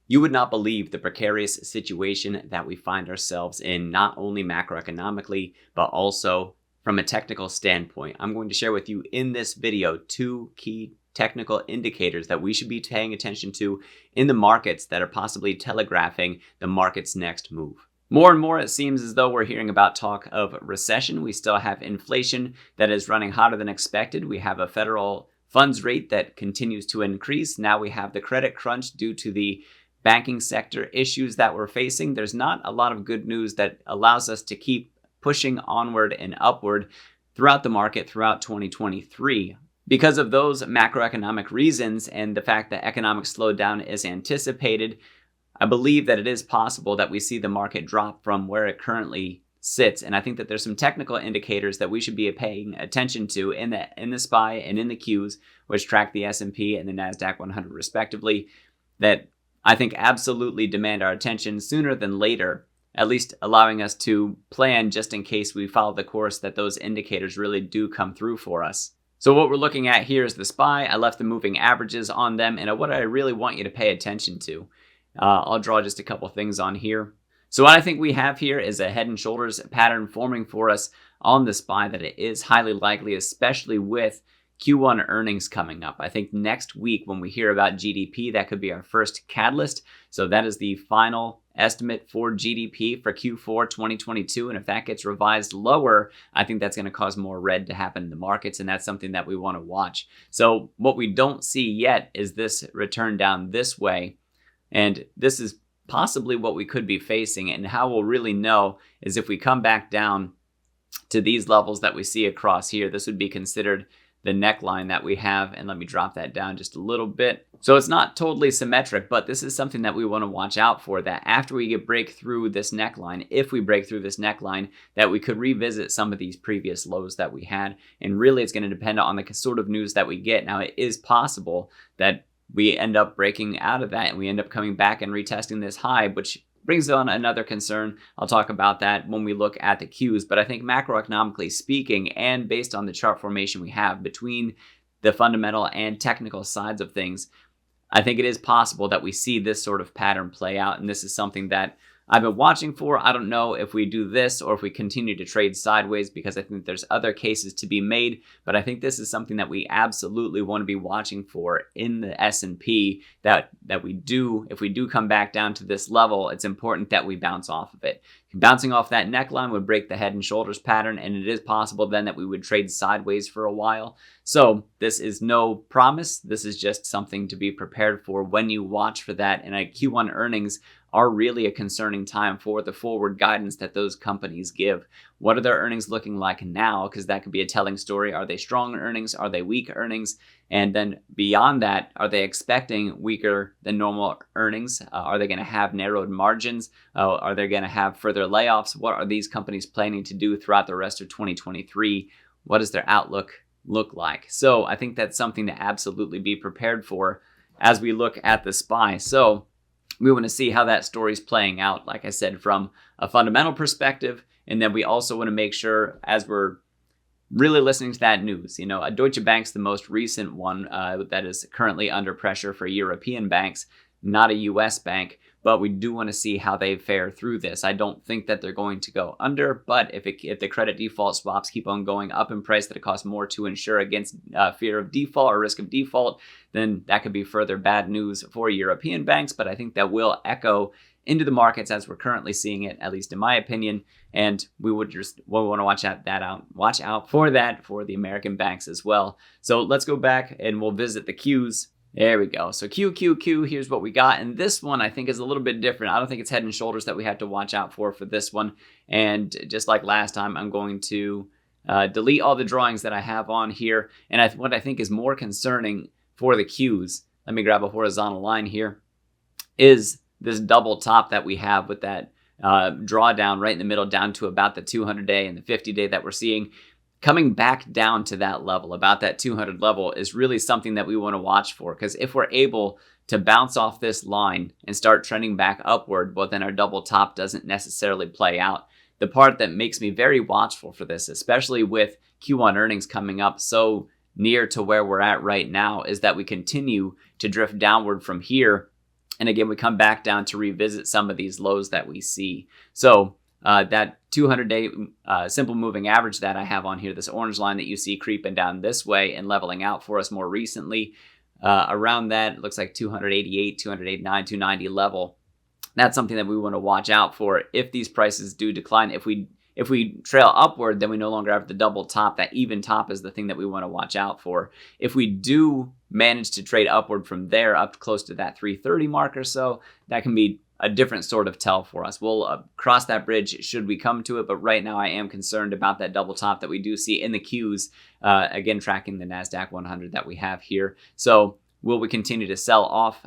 You would not believe the precarious situation that we find ourselves in, not only macroeconomically, but also from a technical standpoint. I'm going to share with you in this video 2 key technical indicators that we should be paying attention to in the markets that are possibly telegraphing the market's next move. More and more, it seems as though we're hearing about talk of recession. We still have inflation that is running hotter than expected. We have a federal funds rate that continues to increase. Now we have the credit crunch due to the banking sector issues that we're facing. There's not a lot of good news that allows us to keep pushing onward and upward throughout the market throughout 2023. Because of those macroeconomic reasons and the fact that economic slowdown is anticipated, I believe that it is possible that we see the market drop from where it currently sits. And I think that there's some technical indicators that we should be paying attention to in the SPY and in the Qs, which track the S&P and the NASDAQ 100 respectively, that I think absolutely demand our attention sooner than later, at least allowing us to plan just in case we follow the course that those indicators really do come through for us. So what we're looking at here is the SPY. I left the moving averages on them, and what I really want you to pay attention to. I'll draw just a couple things on here. So what I think we have here is a head and shoulders pattern forming for us on the SPY that it is highly likely, especially with Q1 earnings coming up. I think next week when we hear about GDP, that could be our first catalyst. So that is the final estimate for GDP for Q4 2022. And if that gets revised lower, I think that's going to cause more red to happen in the markets. And that's something that we want to watch. So what we don't see yet is this return down this way. And this is possibly what we could be facing. And how we'll really know is if we come back down to these levels that we see across here. This would be considered the neckline that we have, and let me drop that down just a little bit. So it's not totally symmetric, but this is something that we want to watch out for, that after we break through this neckline, if we break through this neckline, that we could revisit some of these previous lows that we had. And really it's going to depend on the sort of news that we get. Now it is possible that we end up breaking out of that and we end up coming back and retesting this high, which brings on another concern. I'll talk about that when we look at the Qs, but I think macroeconomically speaking, and based on the chart formation we have between the fundamental and technical sides of things, I think it is possible that we see this sort of pattern play out. And this is something that I've been watching for. I don't know if we do this or if we continue to trade sideways, because I think there's other cases to be made. But I think this is something that we absolutely want to be watching for in the S&P, that we do, if we do come back down to this level, it's important that we bounce off of it. Bouncing off that neckline would break the head and shoulders pattern, and it is possible then that we would trade sideways for a while. So this is no promise. This is just something to be prepared for when you watch for that. And Q1 earnings are really a concerning time for the forward guidance that those companies give. What are their earnings looking like now? Because that could be a telling story. Are they strong earnings? Are they weak earnings? And then beyond that, are they expecting weaker than normal earnings? Are they going to have narrowed margins? Are they going to have further layoffs? What are these companies planning to do throughout the rest of 2023? What does their outlook look like? So I think that's something to absolutely be prepared for as we look at the SPY. So we want to see how that story is playing out, like I said, from a fundamental perspective. And then we also want to make sure, as we're really listening to that news, Deutsche Bank's the most recent one that is currently under pressure for European banks, not a US bank, but we do want to see how they fare through this. I don't think that they're going to go under, but if the credit default swaps keep on going up in price, that it costs more to insure against fear of default or risk of default, then that could be further bad news for European banks. But I think that will echo into the markets as we're currently seeing it, at least in my opinion. And we want to watch out for that for the American banks as well. So let's go back and we'll visit the Qs. There we go. So Q, here's what we got. And this one I think is a little bit different. I don't think it's head and shoulders that we have to watch out for this one. And just like last time, I'm going to delete all the drawings that I have on here. And what I think is more concerning for the Qs, let me grab a horizontal line here, is this double top that we have with that drawdown right in the middle down to about the 200-day and the 50-day that we're seeing. Coming back down to that level, about that 200 level, is really something that we want to watch for. Because if we're able to bounce off this line and start trending back upward, well, then our double top doesn't necessarily play out. The part that makes me very watchful for this, especially with Q1 earnings coming up so near to where we're at right now, is that we continue to drift downward from here And again, we come back down to revisit some of these lows that we see. So that 200-day simple moving average that I have on here, this orange line that you see creeping down this way and leveling out for us more recently, around that, it looks like 288, 289, 290 level. That's something that we want to watch out for if these prices do decline. If we trail upward, then we no longer have the double top. That even top is the thing that we want to watch out for. If we do manage to trade upward from there up close to that 330 mark or so, that can be a different sort of tell for us. We'll cross that bridge should we come to it, but right now I am concerned about that double top that we do see in the Qs, again tracking the NASDAQ 100 that we have here. So will we continue to sell off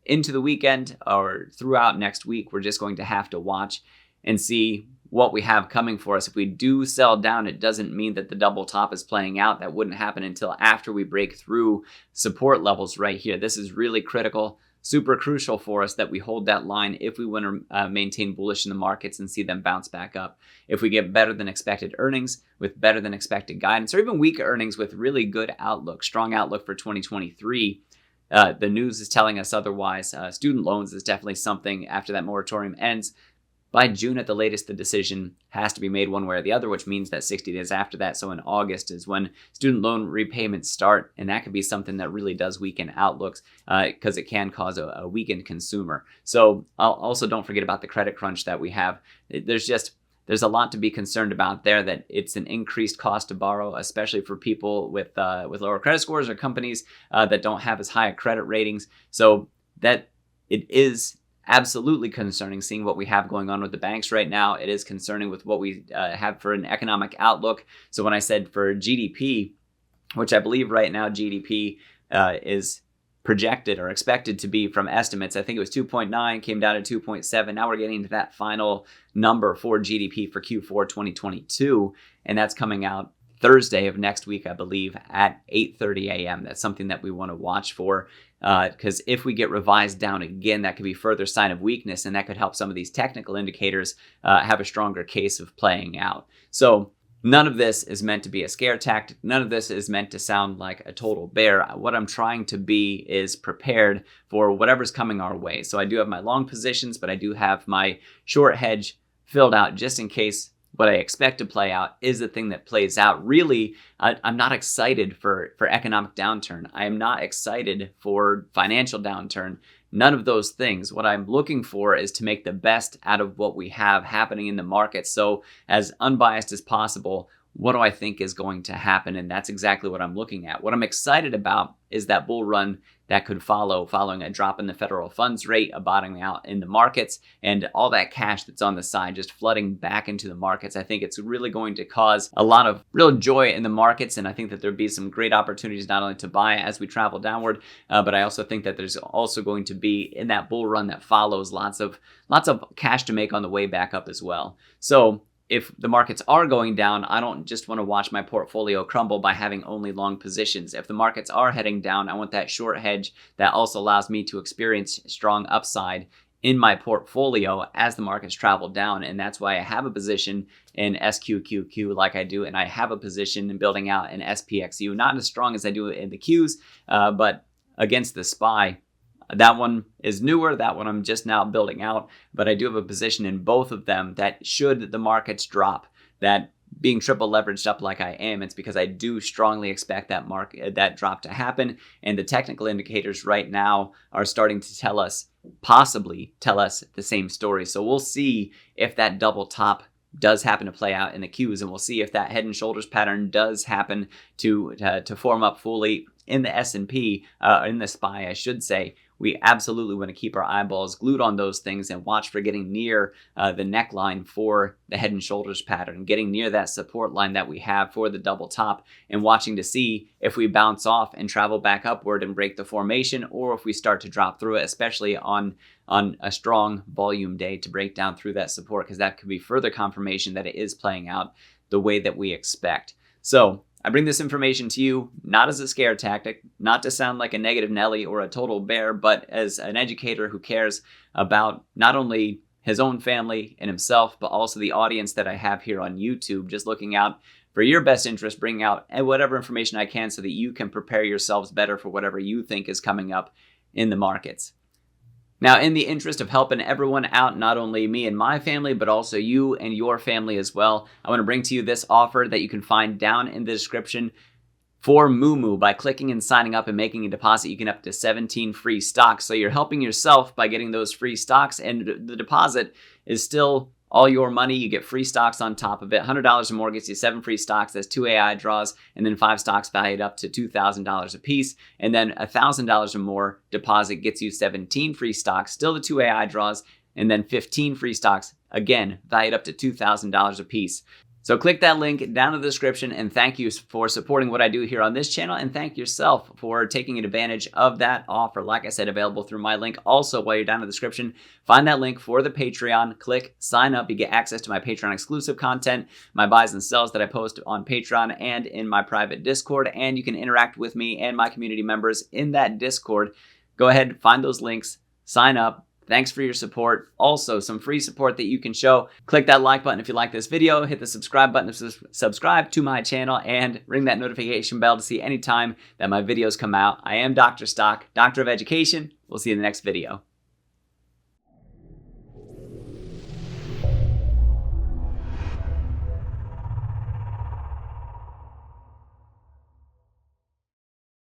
into the weekend or throughout next week? We're just going to have to watch and see what we have coming for us. If we do sell down, it doesn't mean that the double top is playing out. That wouldn't happen until after we break through support levels right here. This is really critical, super crucial for us that we hold that line if we want to maintain bullish in the markets and see them bounce back up. If we get better than expected earnings with better than expected guidance, or even weak earnings with really good outlook, strong outlook for 2023, the news is telling us otherwise. Student loans is definitely something after that moratorium ends. By June at the latest, the decision has to be made one way or the other, which means that 60 days after that, so in August, is when student loan repayments start. And that could be something that really does weaken outlooks because it can cause a weakened consumer. So also don't forget about the credit crunch that we have. There's a lot to be concerned about there, that it's an increased cost to borrow, especially for people with lower credit scores or companies that don't have as high credit ratings. So that it is absolutely concerning seeing what we have going on with the banks right now. It is concerning with what we have for an economic outlook. So when I said for GDP, which I believe right now GDP is projected or expected to be from estimates, I think it was 2.9, came down to 2.7. Now we're getting to that final number for GDP for Q4 2022, and that's coming out Thursday of next week, I believe, at 8:30 a.m. That's something that we want to watch for, because if we get revised down again, that could be further sign of weakness, and that could help some of these technical indicators have a stronger case of playing out. So none of this is meant to be a scare tactic. None of this is meant to sound like a total bear. What I'm trying to be is prepared for whatever's coming our way. So I do have my long positions, but I do have my short hedge filled out just in case what I expect to play out is the thing that plays out. Really, I'm not excited for economic downturn. I am not excited for financial downturn. None of those things. What I'm looking for is to make the best out of what we have happening in the market. So as unbiased as possible, what do I think is going to happen? And that's exactly what I'm looking at. What I'm excited about is that bull run that could follow, following a drop in the federal funds rate, a bottoming out in the markets, and all that cash that's on the side just flooding back into the markets. I think it's really going to cause a lot of real joy in the markets, and I think that there'll be some great opportunities not only to buy as we travel downward, but I also think that there's also going to be, in that bull run that follows, lots of cash to make on the way back up as well. So if the markets are going down, I don't just want to watch my portfolio crumble by having only long positions. If the markets are heading down, I want that short hedge that also allows me to experience strong upside in my portfolio as the markets travel down. And that's why I have a position in SQQQ like I do, and I have a position in building out an SPXU, not as strong as I do in the Qs, but against the SPY. That one is newer. That one I'm just now building out, but I do have a position in both of them that should the markets drop, that being triple leveraged up like I am, it's because I do strongly expect that drop to happen. And the technical indicators right now are starting to possibly tell us the same story. So we'll see if that double top does happen to play out in the Qs, and we'll see if that head and shoulders pattern does happen to form up fully in the S&P, in the SPY, I should say. We absolutely want to keep our eyeballs glued on those things and watch for getting near the neckline for the head and shoulders pattern, getting near that support line that we have for the double top, and watching to see if we bounce off and travel back upward and break the formation, or if we start to drop through it, especially on a strong volume day to break down through that support, because that could be further confirmation that it is playing out the way that we expect. So I bring this information to you not as a scare tactic, not to sound like a negative Nelly or a total bear, but as an educator who cares about not only his own family and himself, but also the audience that I have here on YouTube, just looking out for your best interest, bringing out whatever information I can so that you can prepare yourselves better for whatever you think is coming up in the markets. Now, in the interest of helping everyone out, not only me and my family, but also you and your family as well, I want to bring to you this offer that you can find down in the description. For Moo by clicking and signing up and making a deposit, you can up to 17 free stocks. So you're helping yourself by getting those free stocks, and the deposit is still all your money. You get free stocks on top of it. $100 or more gets you 7 free stocks. There's 2 AI draws, and then 5 stocks valued up to $2,000 a piece. And then $1,000 or more deposit gets you 17 free stocks, still the 2 AI draws, and then 15 free stocks, again, valued up to $2,000 a piece. So click that link down in the description, and thank you for supporting what I do here on this channel, and thank yourself for taking advantage of that offer. Like I said, available through my link. Also, while you're down in the description, find that link for the Patreon, click sign up. You get access to my Patreon exclusive content, my buys and sells that I post on Patreon and in my private Discord, and you can interact with me and my community members in that Discord. Go ahead, find those links, sign up. Thanks for your support. Also, some free support that you can show. Click that like button if you like this video. Hit the subscribe button to subscribe to my channel, and ring that notification bell to see any time that my videos come out. I am Dr. Stock, Doctor of Education. We'll see you in the next video.